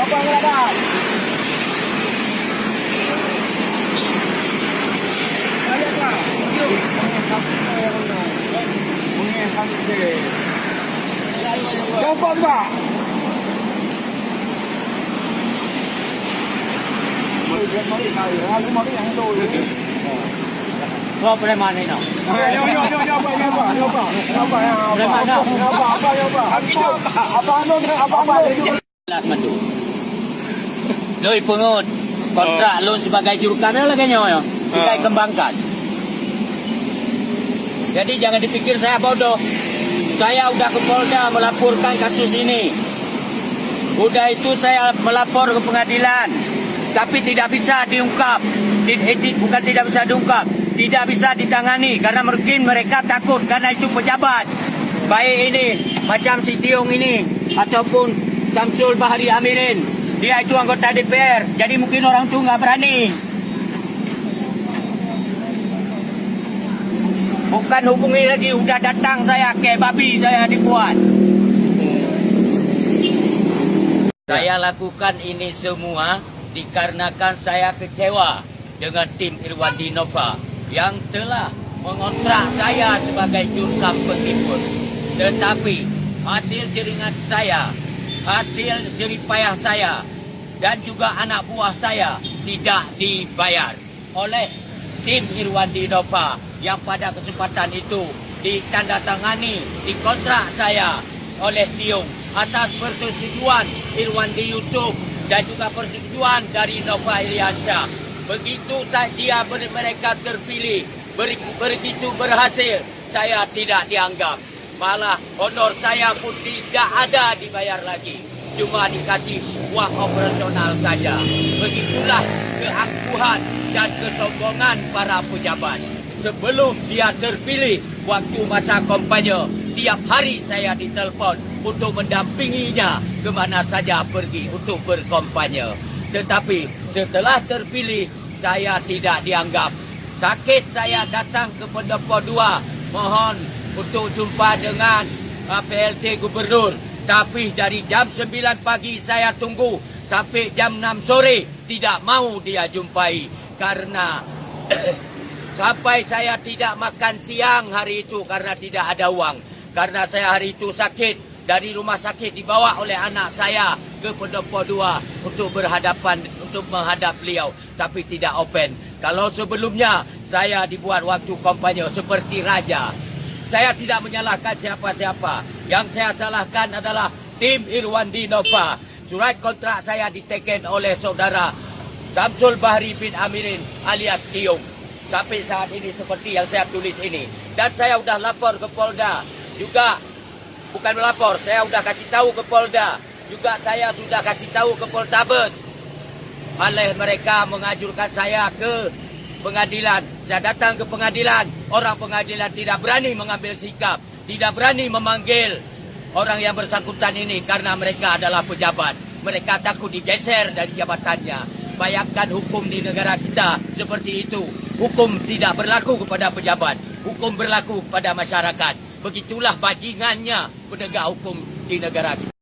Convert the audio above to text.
Apa yang ada? Lihatlah. Gampang tak? Mari yang itu. Kau preman ni no. Doi pengut kontrak loan sebagai jurukamera lagi nyo. Kita kembangkan. Jadi jangan dipikir saya bodoh. Saya udah ke Polda melaporkan kasus ini. Udah itu saya melapor ke pengadilan. Tapi tidak bisa diungkap. Bukan tidak bisa diungkap. Tidak bisa ditangani karena mungkin mereka takut karena itu pejabat. Baik ini macam si Tiong ini ataupun Samsul Bahri Amirin. Dia itu anggota DPR. Jadi mungkin orang tu nggak berani. Bukan hubungi lagi, udah datang saya kayak babi saya dibuat. Saya lakukan ini semua dikarenakan saya kecewa dengan tim Irwandi Nova yang telah mengontrak saya sebagai jurkam penghibur. Tetapi hasil jeringan saya, hasil jeripayah saya dan juga anak buah saya tidak dibayar oleh tim Irwandi Nova yang pada kesempatan itu ditandatangani, dikontrak saya oleh Tiong atas persetujuan Irwandi Yusuf dan juga persetujuan dari Nova Iliansyah. Begitu saja mereka terpilih, begitu berhasil, saya tidak dianggap. Malah honor saya pun tidak ada dibayar lagi. Cuma dikasih uang operasional saja. Begitulah keangkuhan dan kesombongan para pejabat. Sebelum dia terpilih, waktu masa kampanye, tiap hari saya ditelepon untuk mendampinginya ke mana saja pergi untuk berkampanye. Tetapi setelah terpilih, saya tidak dianggap. Sakit saya datang ke Pendopo 2, mohon untuk jumpa dengan PLT Gubernur. Tapi dari jam 9 pagi saya tunggu sampai jam 6 sore, tidak mau dia jumpai. Karena sampai saya tidak makan siang hari itu karena tidak ada uang. Karena saya hari itu sakit. Dari rumah sakit dibawa oleh anak saya ke Pendopo 2 untuk menghadap beliau. Tapi tidak open. Kalau sebelumnya saya dibuat waktu kampanye seperti raja. Saya tidak menyalahkan siapa-siapa. Yang saya salahkan adalah tim Irwandi Nova. Surat kontrak saya diteken oleh saudara Samsul Bahri bin Amirin alias Tiong. Sampai saat ini seperti yang saya tulis ini. Dan saya sudah lapor ke Polda. Juga bukan melapor, saya sudah kasih tahu ke Polda. Juga saya sudah kasih tahu ke Poltabes. Oleh mereka mengajurkan saya ke pengadilan. Saya datang ke pengadilan. Orang pengadilan tidak berani mengambil sikap. Tidak berani memanggil orang yang bersangkutan ini karena mereka adalah pejabat. Mereka takut digeser dari jabatannya. Bayangkan hukum di negara kita seperti itu. Hukum tidak berlaku kepada pejabat. Hukum berlaku kepada masyarakat. Begitulah bajingannya penegak hukum di negara kita.